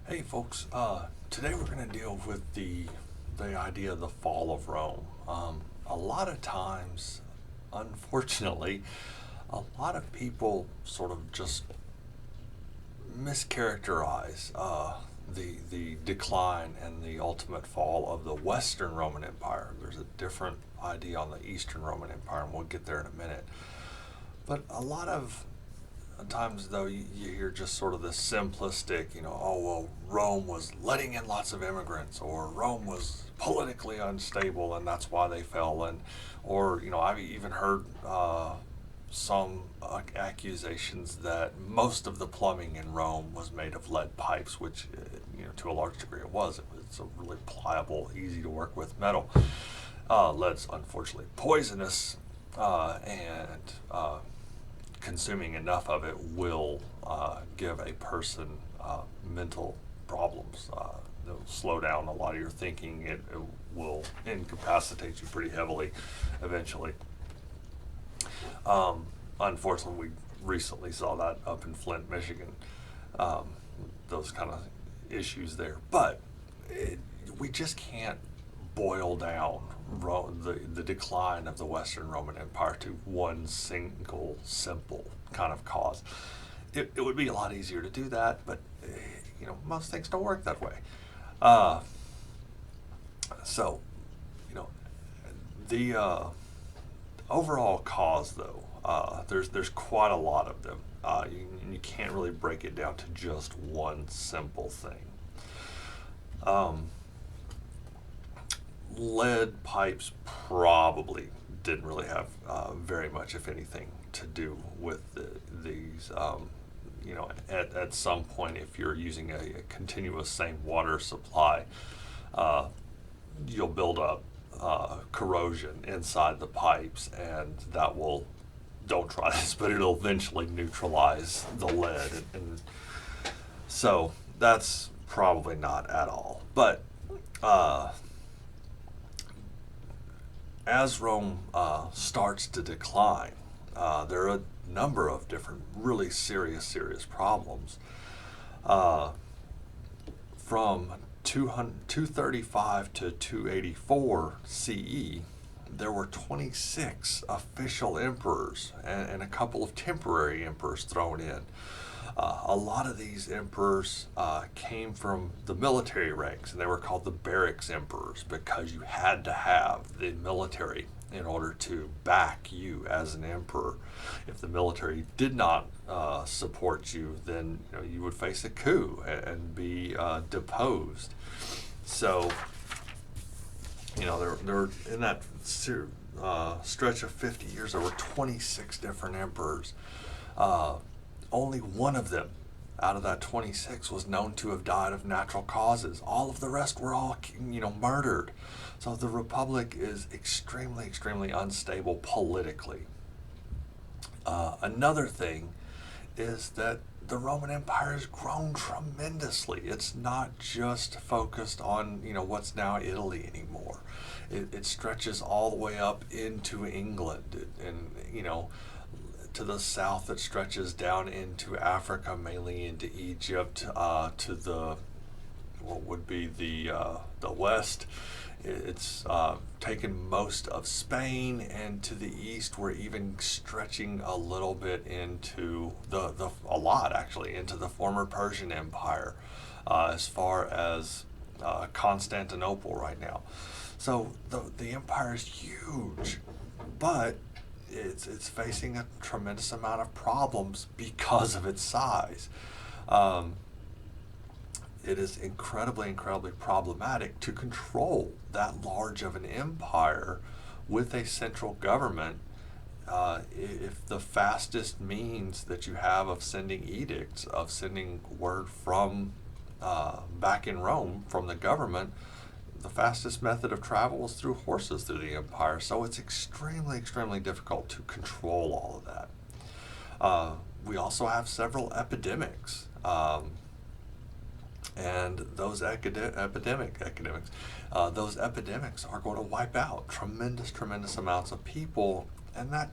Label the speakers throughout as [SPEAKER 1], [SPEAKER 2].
[SPEAKER 1] Hey folks, today we're going to deal with the idea of the fall of Rome. A lot of times, unfortunately, a lot of people sort of just mischaracterize the decline and the ultimate fall of the Western Roman Empire. There's a different idea on the Eastern Roman Empire, and we'll get there in a minute. But a lot of times, though, you hear just sort of this simplistic, oh, well, Rome was letting in lots of immigrants, or Rome was politically unstable and that's why they fell. Or, I've even heard some accusations that most of the plumbing in Rome was made of lead pipes, which, to a large degree it was. It's a really pliable, easy to work with metal. Lead's unfortunately poisonous, and consuming enough of it will give a person mental problems. It'll slow down a lot of your thinking. It will incapacitate you pretty heavily eventually. Unfortunately, we recently saw that up in Flint, Michigan. Um, those kind of issues there. But we just can't boil down the decline of the Western Roman Empire to one single simple kind of cause. It would be a lot easier to do that, but most things don't work that way. Uh, so, you know, the overall cause, though, there's quite a lot of them. You can't really break it down to just one simple thing. Um, Lead pipes probably didn't really have very much, if anything, to do with these. At some point, if you're using a continuous same water supply, uh, you'll build up corrosion inside the pipes, and that will, don't try this, but it'll eventually neutralize the lead. And so that's probably not at all. But uh, as Rome starts to decline, there are a number of different really serious problems. Uh, from 235 to 284 CE, there were 26 official emperors and a couple of temporary emperors thrown in. A lot of these emperors came from the military ranks, and they were called the barracks emperors because you had to have the military in order to back you as an emperor. If the military did not support you, then you would face a coup and be deposed. So, there in that stretch of 50 years, there were 26 different emperors. Uh, Only one of them out of that 26 was known to have died of natural causes. All of the rest were all, murdered. So the Republic is extremely unstable politically. Another thing is that the Roman Empire has grown tremendously. It's not just focused on, what's now Italy anymore. It stretches all the way up into England, and to the south it stretches down into Africa, mainly into Egypt, to the what would be the west. It's taken most of Spain, and to the east we're even stretching a little bit into a lot actually into the former Persian Empire, as far as Constantinople right now. So the empire is huge, but it's facing a tremendous amount of problems because of its size. Um, it is incredibly problematic to control that large of an empire with a central government. If the fastest means that you have of sending edicts, of sending word from back in Rome from the government, the fastest method of travel is through horses through the empire. So it's extremely difficult to control all of that. We also have several epidemics. And those those epidemics are going to wipe out tremendous amounts of people, and that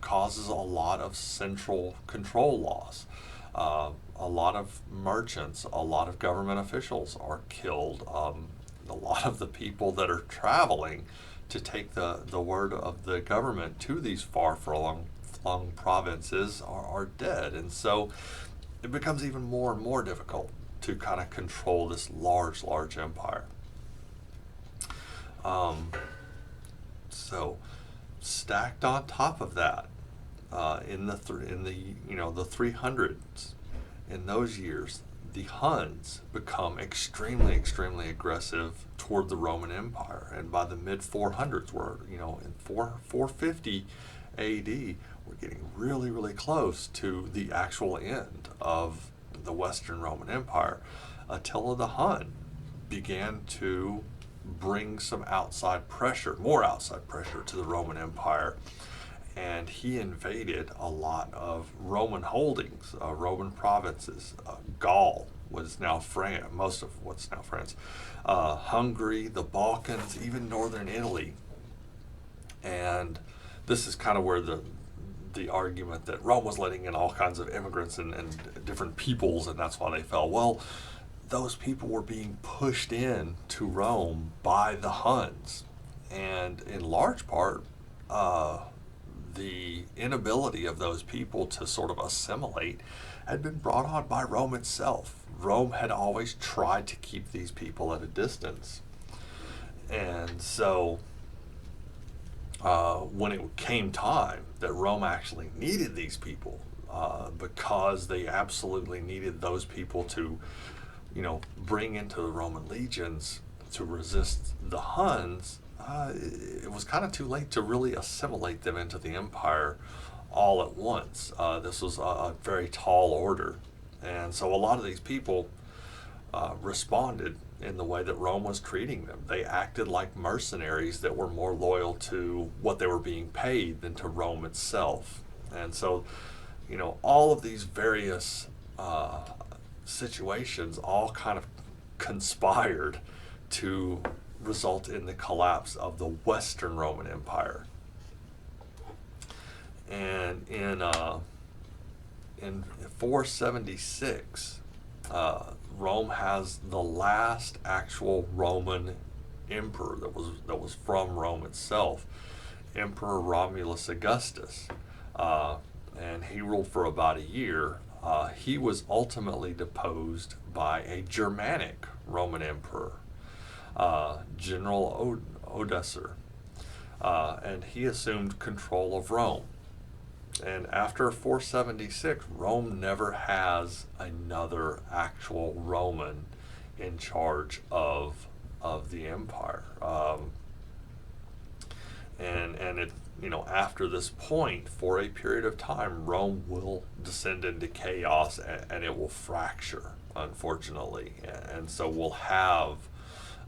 [SPEAKER 1] causes a lot of central control loss. A lot of merchants, a lot of government officials are killed. A lot of the people that are traveling to take the word of the government to these far-flung provinces are dead. And so it becomes even more and more difficult to kind of control this large empire. Um, so stacked on top of that, in the the 300s, in those years, the Huns become extremely aggressive toward the Roman Empire, and by the mid 400s, we're in 450 A.D., we're getting really close to the actual end of the Western Roman Empire. Attila the Hun began to bring some more outside pressure to the Roman Empire, and he invaded a lot of Roman holdings, Roman provinces. Gaul was now France, most of what's now France, Hungary, the Balkans, even northern Italy. And this is kind of where the argument that Rome was letting in all kinds of immigrants and different peoples, and that's why they fell. Well, those people were being pushed in to Rome by the Huns, and in large part, the inability of those people to sort of assimilate had been brought on by Rome itself. Rome had always tried to keep these people at a distance, and so when it came time that Rome actually needed these people, because they absolutely needed those people to, bring into the Roman legions to resist the Huns, it was kind of too late to really assimilate them into the empire all at once. This was a very tall order. And so a lot of these people responded in the way that Rome was treating them. They acted like mercenaries that were more loyal to what they were being paid than to Rome itself. And so, all of these various situations all kind of conspired to result in the collapse of the Western Roman Empire. And in 476, Rome has the last actual Roman emperor that was from Rome itself, Emperor Romulus Augustus, and he ruled for about a year. He was ultimately deposed by a Germanic Roman emperor, General Odoacer, and he assumed control of Rome. And after 476, Rome never has another actual Roman in charge of the empire. And it, after this point, for a period of time, Rome will descend into chaos, and it will fracture, unfortunately. And so we'll have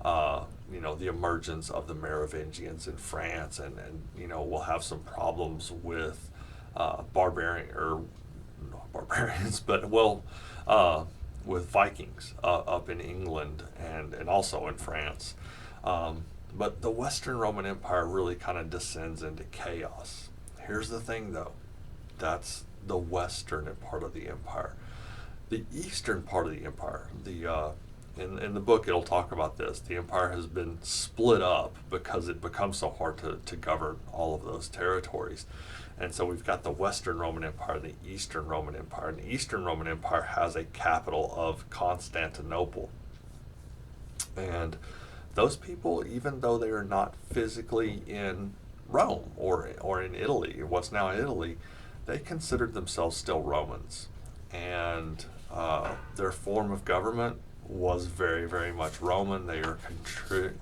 [SPEAKER 1] the emergence of the Merovingians in France, and we'll have some problems with barbarians, but with Vikings up in England and also in France. But the Western Roman Empire really kind of descends into chaos. Here's the thing, though. That's the western part of the empire. The eastern part of the empire, in the book it'll talk about this. The empire has been split up because it becomes so hard to govern all of those territories. And so we've got the Western Roman Empire and the Eastern Roman Empire. And the Eastern Roman Empire has a capital of Constantinople. And those people, even though they are not physically in Rome or in Italy, what's now Italy, they considered themselves still Romans. And their form of government was very much Roman. They are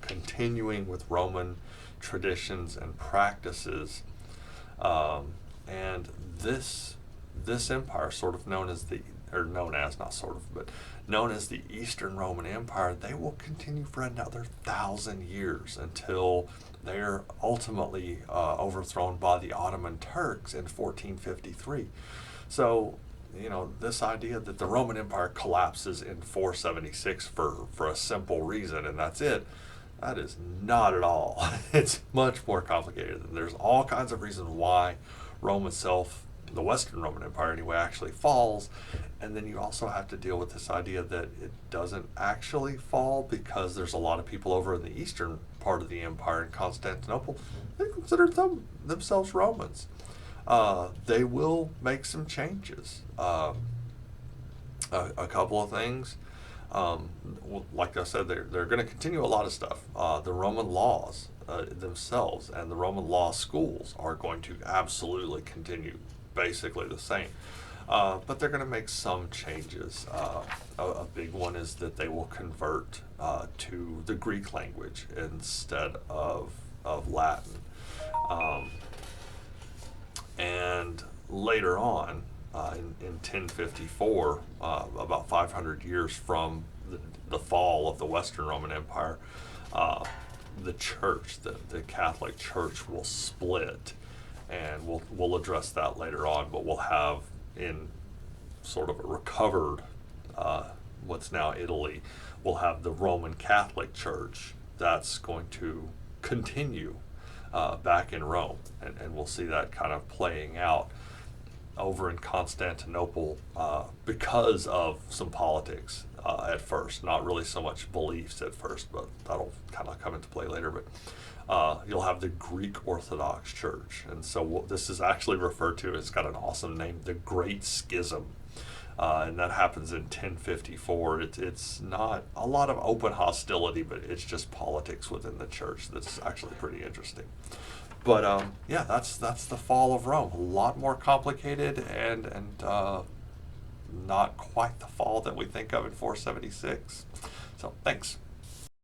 [SPEAKER 1] continuing with Roman traditions and practices. And this empire, known as the Eastern Roman Empire, they will continue for another 1,000 years until they are ultimately overthrown by the Ottoman Turks in 1453. So, this idea that the Roman Empire collapses in 476 for a simple reason, and that's it, that is not at all. It's much more complicated. There's all kinds of reasons why Rome itself the Western Roman Empire anyway, actually falls. And then you also have to deal with this idea that it doesn't actually fall because there's a lot of people over in the eastern part of the empire in Constantinople. They consider themselves Romans. They will make some changes. A couple of things. Like I said, they're going to continue a lot of stuff. The Roman laws themselves and the Roman law schools are going to absolutely continue basically the same. But they're going to make some changes. A big one is that they will convert to the Greek language instead of Latin. And later on, in 1054, about 500 years from the fall of the Western Roman Empire, the church, the Catholic Church, will split, and we'll address that later on. But we'll have in sort of a recovered, what's now Italy, we'll have the Roman Catholic Church that's going to continue back in Rome, and we'll see that kind of playing out over in Constantinople because of some politics at first, not really so much beliefs at first, but that'll kind of come into play later. But you'll have the Greek Orthodox Church, and so this is actually referred to, it's got an awesome name, the Great Schism. And that happens in 1054. It's not a lot of open hostility, but it's just politics within the church that's actually pretty interesting. But yeah, that's the fall of Rome. A lot more complicated and not quite the fall that we think of in 476. So thanks.